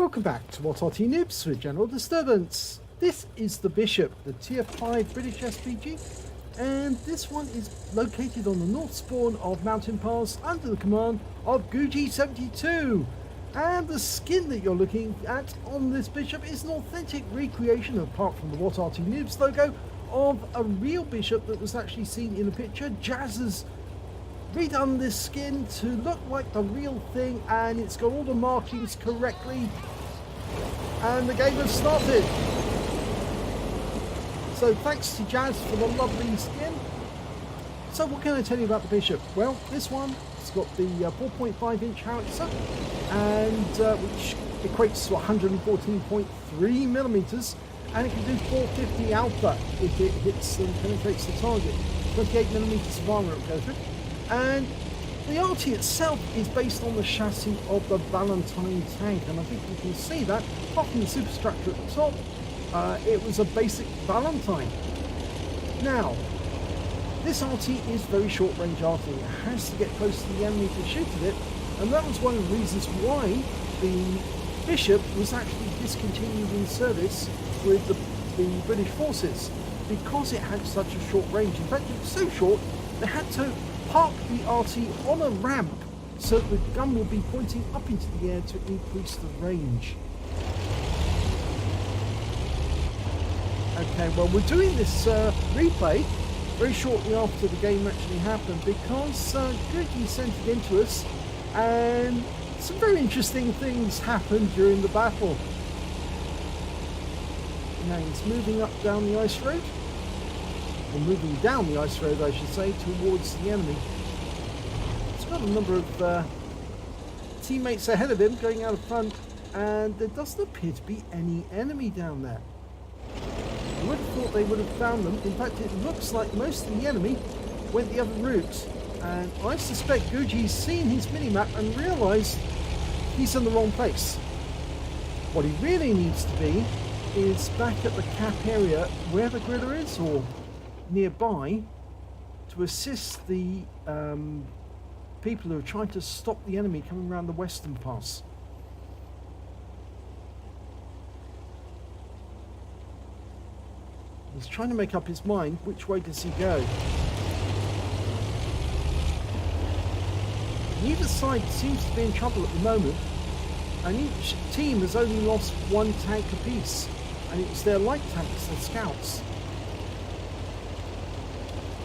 Welcome back to what Arty Noobs with General Disturbance. This is the Bishop, the Tier 5 British SPG, and this one is located on the north spawn of Mountain Pass under the command of Guji72. And the skin that you're looking at on this Bishop is an authentic recreation, apart from the What Arty Noobs logo, of a real Bishop that was actually seen in a picture. Jazz has redone this skin to look like the real thing, and it's got all the markings correctly, and the game has started. So thanks to Jazz for the lovely skin. So what can I tell you about the Bishop? Well, this one, it's got the 4.5 inch howitzer, and which equates to 114.3 millimeters, and it can do 450 alpha if it hits and penetrates the target. 28 millimeters of armor it goes with. And the Arty itself is based on the chassis of the Valentine tank, and I think you can see that apart from the superstructure at the top, it was a basic Valentine. Now, this Arty is very short range Arty. It has to get close to the enemy to shoot at it, and that was one of the reasons why the Bishop was actually discontinued in service with the British forces, because it had such a short range. In fact, it was so short they had to park the Arty on a ramp so the gun will be pointing up into the air to increase the range. Okay, well, we're doing this replay very shortly after the game actually happened, because Gridley sent it in to us and some very interesting things happened during the battle. Now he's moving up down the ice road, or moving down the ice road I should say, towards the enemy. He's got a number of teammates ahead of him going out of front, and there doesn't appear to be any enemy down there. I would have thought they would have found them. In fact, it looks like most of the enemy went the other route, and I suspect Guji's seen his minimap and realised he's in the wrong place. What he really needs to be is back at the cap area where the griller is, or nearby, to assist the people who are trying to stop the enemy coming around the western pass. He's trying to make up his mind, which way does he go? Neither side seems to be in trouble at the moment, and each team has only lost one tank apiece, and it's their light tanks, their scouts.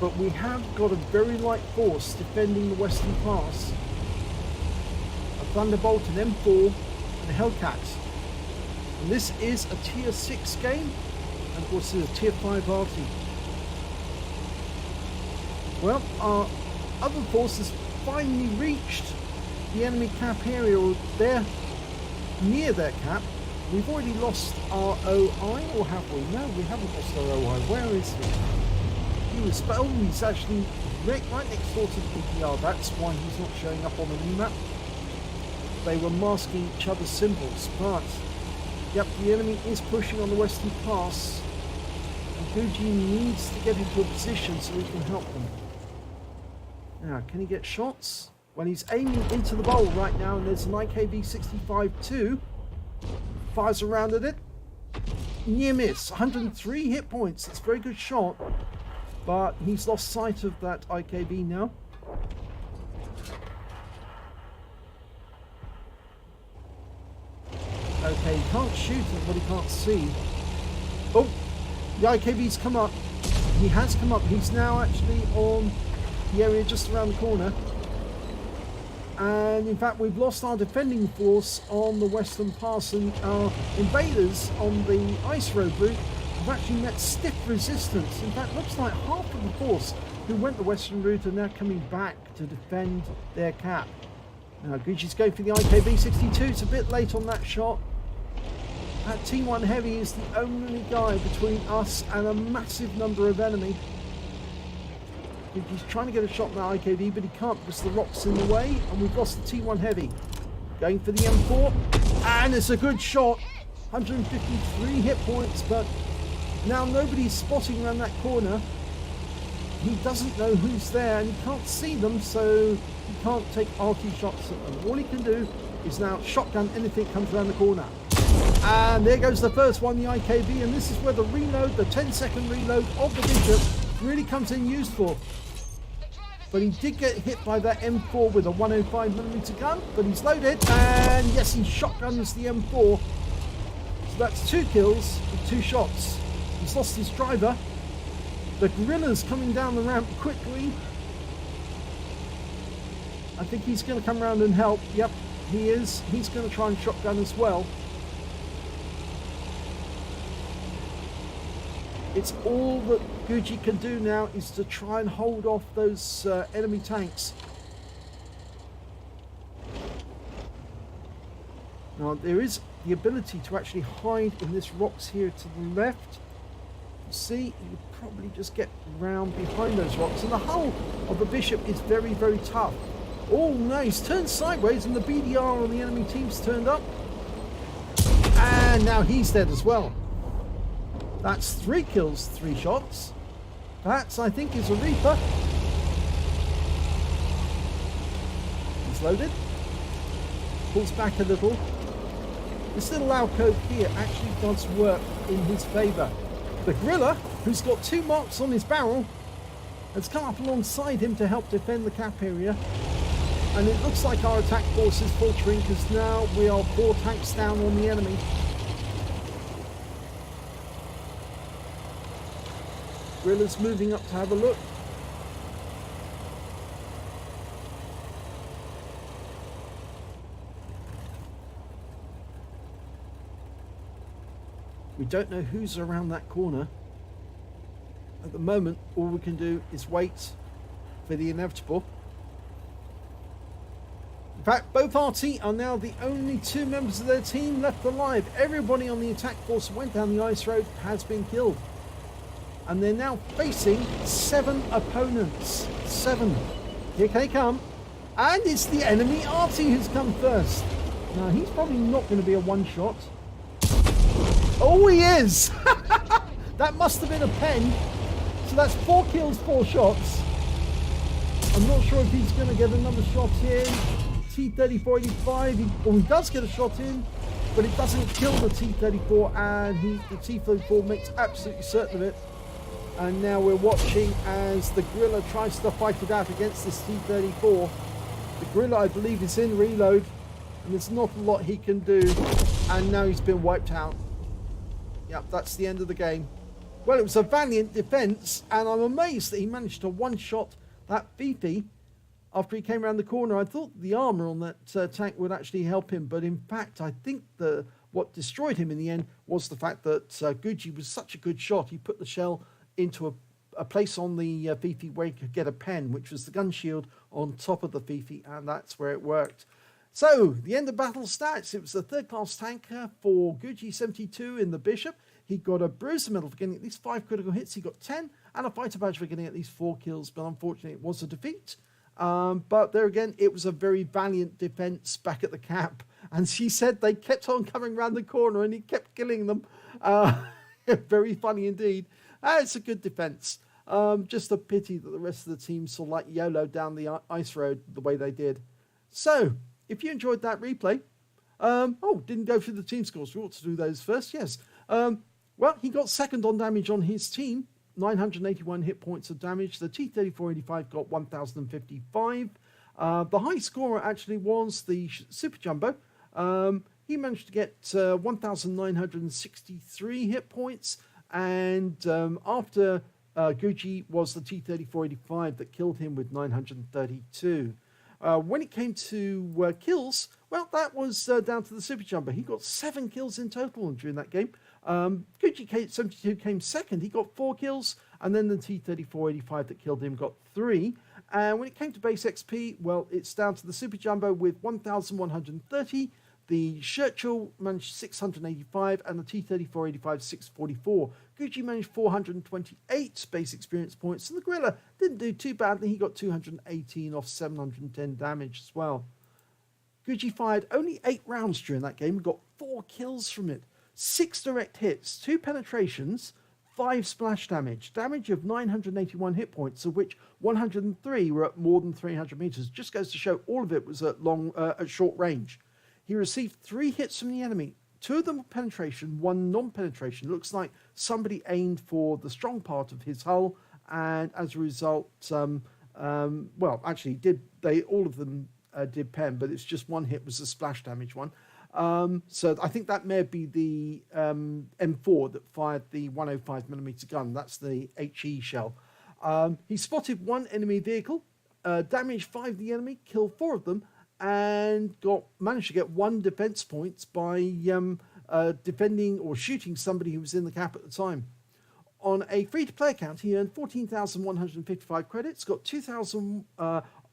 But we have got a very light force defending the western pass. A Thunderbolt, an M4, and a Hellcat. And this is a tier 6 game, and of course it's a tier 5 Arty. Well, our other force has finally reached the enemy cap area, or they're near their cap. We've already lost our OI, or have we? No, we haven't lost our OI. Where is he? He was, oh, he's actually right next door to the PPR. That's why he's not showing up on the new map. They were masking each other's symbols, but yep, the enemy is pushing on the western pass, and Guji needs to get into a position so he can help them. Now, can he get shots? Well, he's aiming into the bowl right now, and there's an IKB-65-2. Fires around at it. Near miss. 103 hit points. It's a very good shot, but he's lost sight of that IKB now. Okay, he can't shoot at what he can't see. Oh, the IKB's come up. He has come up. He's now actually on the area just around the corner. And in fact, we've lost our defending force on the western pass, and our invaders on the ice road route have actually met stiff resistance. In fact, looks like half of the force who went the western route are now coming back to defend their cap. Now Guji's going for the IKB-62. It's a bit late on that shot. That T1 Heavy is the only guy between us and a massive number of enemy. He's trying to get a shot on that IKB, but he can't because the rock's in the way, and we've lost the T1 Heavy. Going for the M4, and it's a good shot. 153 hit points, but now nobody's spotting around that corner. He doesn't know who's there, and he can't see them, so he can't take Arty shots at them. All he can do is now shotgun anything that comes around the corner. And there goes the first one, the IKB, and this is where the reload, the 10-second reload of the Bishop really comes in useful. But he did get hit by that M4 with a 105mm gun, but he's loaded, and yes, he shotguns the M4. So that's 2 kills with 2 shots. He's lost his driver. The Guerrilla's coming down the ramp quickly. I think he's going to come around and help. Yep, he is. He's going to try and shotgun as well. It's all that Gucci can do now is to try and hold off those enemy tanks. Now there is the ability to actually hide in this rocks here to the left. See, you probably just get round behind those rocks, and the hull of the Bishop is very, very tough. Oh, nice. Turned sideways, and the BDR on the enemy team's turned up. And now he's dead as well. That's 3 kills, 3 shots. That, I think, is a Reaper. He's loaded. Pulls back a little. This little alcove here actually does work in his favour. The Guerrilla, who's got 2 marks on his barrel, has come up alongside him to help defend the cap area. And it looks like our attack force is faltering because now we are 4 tanks down on the enemy. Guerrilla's moving up to have a look. We don't know who's around that corner. At the moment, all we can do is wait for the inevitable. In fact, both Arty are now the only 2 members of their team left alive. Everybody on the attack force who went down the ice road has been killed. And they're now facing 7 opponents. 7. Here they come. And it's the enemy Arty who's come first. Now, he's probably not going to be a one-shot. Oh, he is! That must have been a pen. So that's 4 kills, 4 shots. I'm not sure if he's going to get another shot in. T-3485, he does get a shot in, but it doesn't kill the T-34, and the T-34 makes absolutely certain of it. And now we're watching as the Guerrilla tries to fight it out against this T-34. The Guerrilla, I believe, is in reload, and there's not a lot he can do. And now he's been wiped out. Yep, that's the end of the game. Well, it was a valiant defense, and I'm amazed that he managed to one-shot that Fifi after he came around the corner. I thought the armor on that tank would actually help him, but in fact, I think what destroyed him in the end was the fact that Gucci was such a good shot. He put the shell into a place on the Fifi where he could get a pen, which was the gun shield on top of the Fifi, and that's where it worked. So, the end of battle stats. It was a 3rd class tanker for Gucci 72 in the Bishop. He got a bruiser medal for getting at least 5 critical hits. He got 10, and a fighter badge for getting at least 4 kills, but unfortunately it was a defeat. But there again, it was a very valiant defense back at the camp. And she said they kept on coming around the corner and he kept killing them. Very funny indeed. It's a good defense. Just a pity that the rest of the team saw like YOLO down the ice road the way they did. So, if you enjoyed that replay, didn't go through the team scores. We ought to do those first, yes. Well, he got 2nd on damage on his team. 981 hit points of damage. The T-3485 got 1,055. The high scorer actually was the Super Jumbo. He managed to get 1,963 hit points. And after Gucci was the T-3485 that killed him with 932. When it came to kills, well, that was down to the Super Jumbo. He got 7 kills in total during that game. Gucci 72 came 2nd. He got 4 kills. And then the T-3485 that killed him got 3. And when it came to base XP, well, it's down to the Super Jumbo with 1,130. The Churchill managed 685 and the T-3485 644. Gucci managed 428 base experience points, and the Guerrilla didn't do too badly. He got 218 off 710 damage as well. Gucci fired only 8 rounds during that game and got 4 kills from it. 6 direct hits, 2 penetrations, 5 splash damage. Damage of 981 hit points, of which 103 were at more than 300 meters. Just goes to show all of it was at short range. He received 3 hits from the enemy, 2 of them were penetration, 1 non-penetration. Looks like somebody aimed for the strong part of his hull, and as a result, well, actually, all of them did pen, but it's just 1 hit was the splash damage one. So I think that may be the M4 that fired the 105mm gun. That's the HE shell. He spotted 1 enemy vehicle, damaged 5 of the enemy, killed 4 of them, and managed to get 1 defense point by defending or shooting somebody who was in the cap at the time. On a free-to-play account, he earned 14,155 credits, got 2,000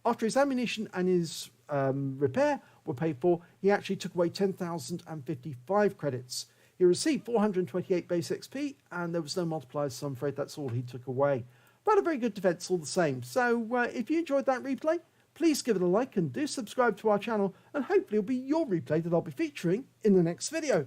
after his ammunition and his repair were paid for. He actually took away 10,055 credits. He received 428 base XP, and there was no multipliers, so I'm afraid that's all he took away. But a very good defense all the same. So if you enjoyed that replay, please give it a like and do subscribe to our channel, and hopefully it'll be your replay that I'll be featuring in the next video.